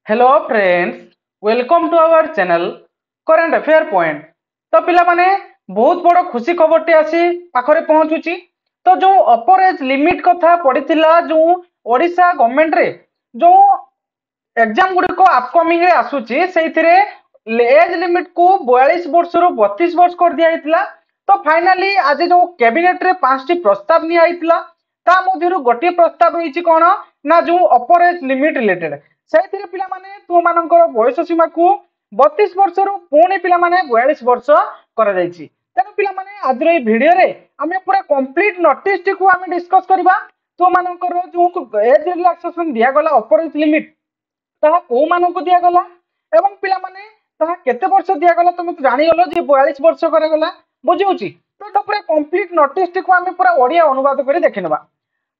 Hello friends, welcome to our channel current affair point. तो पिला माने बहुत बड़ खुशी खबर टे आसी पाखरे पहुंचुची। तो जो अपर एज लिमिट कथा पड़ीथिला जो ओडिशा गवर्नमेंट रे जो एग्जाम गुडी को अपकमिंग रे आसुची सेइथिरे एज लिमिट को 42 वर्ष रु 32 वर्ष कर दिया हितला। तो फाइनली आज जो कैबिनेट रे पांचटी प्रस्ताव निया हितला ता मध्यरु गोटे प्रस्ताव रहिछि कोन ना जो अपर एज लिमिट रिलेटेड सेइथिरे पिला माने तुम मानकर बयस सीमा को 32 वर्ष रु पुणी पिला माने 42 वर्ष करा जायछि। तेनु पिला माने आज रे वीडियो रे हमें पूरा कंप्लीट नोटिस टी को हमें डिस्कस करबा। तुम मानकर जो एज रिलैक्सेशन दिया गला अपर एज लिमिट ताहा को मानक दिया गला एवं पिला माने ताहा केते वर्ष दिया गला तुम जानि गलो जे 42 वर्ष करे गला बुझौची। तो एटा पूरा कंप्लीट नोटिस टी को हमें पूरा ओडिया अनुवाद करी देखिनबा।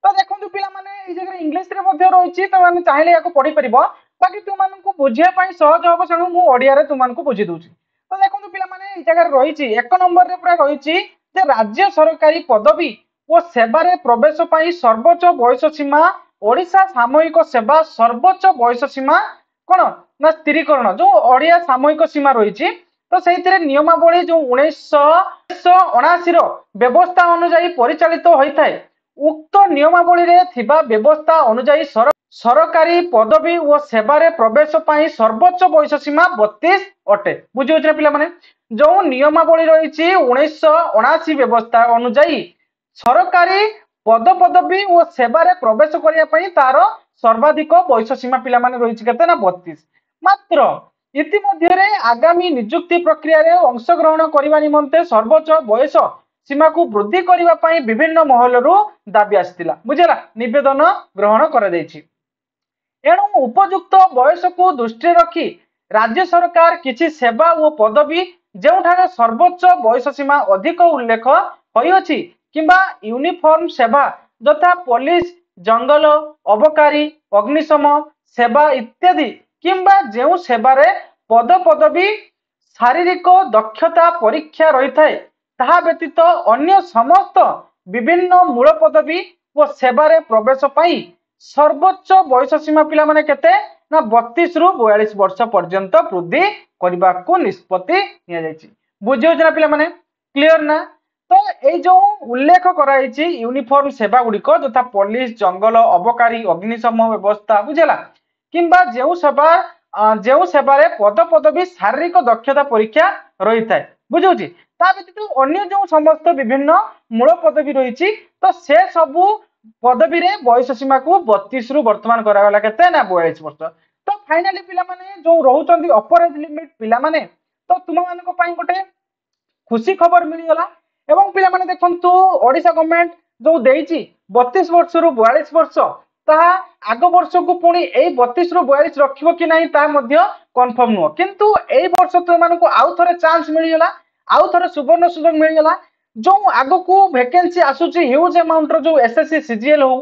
तो देखंतु पिला माने ए जगह इंग्लिश रे मध्ये रहिछि तो माने चाहिले याको पढी परिबो बाकी तुम मानकु बुझिया पई सहज होबो सनु मु ओडिया रे तुम मानकु बुझी दोछि। तो देखंतु पिला माने ए जगह रहिछि एक नंबर रे पूरा रहिछि जे राज्य सरकारी पदवी ओ सेवा रे प्रवेश पई सर्वोच्च बयस सीमा ओडिशा सामूहिक सेवा सर्वोच्च बयस सीमा कोन ना स्थिरीकरण जो ओडिया सामूहिक सीमा रहिछि। तो सेइथिरे नियमावली जो 1979 रो व्यवस्था अनुसार परिचालित होइथाय उक्त नियमावली रे थिबा व्यवस्था अनुसार सरकारी पदवी और सेवा रे प्रवेश पई सर्वोच्च बयस सीमा 32 अटे। बुझियोछ पिला माने जो नियमावली रहिछि 1979 व्यवस्था अनुसार सरकारी पद पदवी और सेवा रे प्रवेश करिया पई तार सर्वाधिक बयस सीमा पिला माने रहिछि केते ना 32। मात्र इतिमध्ये आगामी नियुक्ति प्रक्रिया रे अंशग्रहण करबा निमंते सर्वोच्च बयस सीमा को वृद्धि करबा पई विभिन्न महलरु दाबी आस्तिला बुझला निवेदन ग्रहण करा दैछि। एणु उपयुक्त बयस को दृष्टि रखी राज्य सरकार किछि सेवा और पदवी जेउठारे सर्वोच्च बयस सीमा अधिक उल्लेख होइछि किंबा यूनिफॉर्म सेवा यथा पुलिस जंगल अबकारी अग्निशम सेवा इत्यादि किंबा जेउ सेवा रे पद पदवी शारीरिक दक्षता परीक्षा रही थाए ताहा व्यतीत अन्य समस्त विभिन्न मूल पदवी और सेवा रे प्रवेश पाई सर्वोच्च बयस सीमा पिला माने केते ना 32 रु 42 वर्ष पर्यंत वृद्धि करबा को निष्पत्ति निया जायछि। बुझियो जरा पिला माने क्लियर ना। तो ए जो उल्लेख कराइछि यूनिफॉर्म सेवा गुडी को तथा पुलिस जंगल अबकारी अग्निशम व्यवस्था बुझला किंबा जेउ सेवा रे पद पदवी शारीरिक दक्षता परीक्षा रही थाए बुझौछि ता व्यतीत अन्य जो समस्त विभिन्न मूल पदवी रहिछि तो से सबु पदवी रे बयस सीमा को 32 रु वर्तमान करा गला केते ना 42 वर्ष। तो फाइनली पिला माने जो रहउचंदी अपर एज लिमिट पिला माने तो तुम मानको पई गोटे खुशी खबर मिली गला। एवं पिला माने देखंतु ओडिशा गवर्नमेंट जो देइछि 32 वर्ष रु 42 वर्ष ताहा आगो वर्ष को पुणी ए 32 रु 42 रखिबो कि नाही ता मध्य कंफर्म नो किंतु ए वर्ष तुम मानको आउ थरे चांस मिली गला आउ थरे सुवर्ण सुযোগ मिली गला। जो आगो को वैकेंसी आसुची ह्यूज अमाउंट रो जो एसएससी सीजीएल हो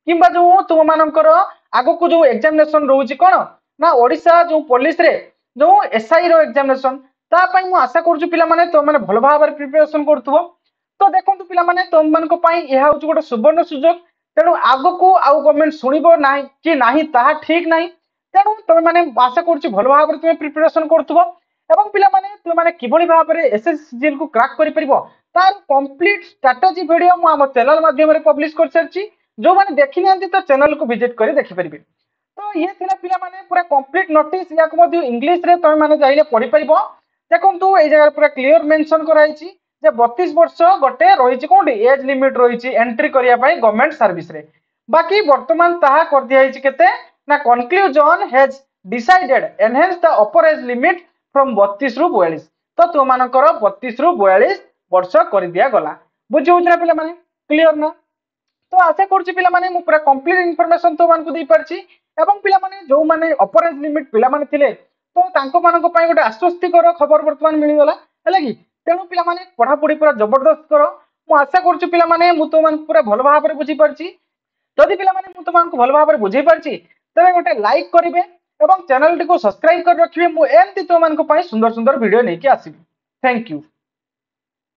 किंबा जो तुम मानकर आगो को जो एग्जामिनेशन रहउची कोन ना ओडिशा जो पुलिस रे जो एसआई रो एग्जामिनेशन ता पई मु आशा करछु पिला माने तो माने भलो भाबरे प्रिपरेशन करथुबो। तो देखंतु पिला माने तुम मानको पई एहा होची गोटे सुवर्ण सुযোগ तेणु आगो को आउ गवर्नमेंट सुनिबो नाही कि नाही ताहा ठीक नाही तेणु तुम माने आशा करछु भलो भाबरे तुम प्रिपरेशन करथुबो एवं पिला माने तुम माने किभली भाबरे एसएससी सीजीएल को क्रैक करि परिबो तार कंप्लीट स्ट्रेटजी वीडियो मु हम चैनल माध्यम रे पब्लिश कर सरछि जो माने देखि नांती तो चैनल को विजिट करी देखि परिबे। तो ये थिला पिला माने पूरा कंप्लीट नोटिस या को मध्ये इंग्लिश रे तुम माने जाइले पढि परिबो। देखंतु ए जगह पूरा क्लियर मेंशन कराइछि जे 32 वर्ष गोटे रहिछि कोंडी एज लिमिट रहिछि एंट्री करिया पई गवर्नमेंट सर्विस रे बाकी वर्तमान ताहा कर दिया हिछि केते ना conclusion has decided enhance the upper age limit from 32 रु 42। तो तुम मानकर 32 रु 42 वर्ष कर दिया गला। बुझियो जरा पिला माने क्लियर ना। तो आशा करछि पिला माने मु पूरा कंप्लीट इंफॉर्मेशन तो मानकु दै परछि एवं पिला माने जो माने अपर एज लिमिट पिला माने थिले तो तांको मानको पई गोटे आश्वस्तिकर खबर वर्तमान मिली गला हैला कि तेणु पिला माने पढ़ा पढ़ी पूरा जबरदस्त करो। मु आशा करछु पिला माने मु तो मान पूरा भलो भाबरे बुझी परछि जदि पिला माने मु तो मानको भलो भाबरे बुझी परछि तबे गोटे लाइक करिवे एवं चैनल टी को सब्सक्राइब कर रखिबे। मु एमती तो मानको पई सुंदर सुंदर वीडियो नै कि आसीबी। Thank you.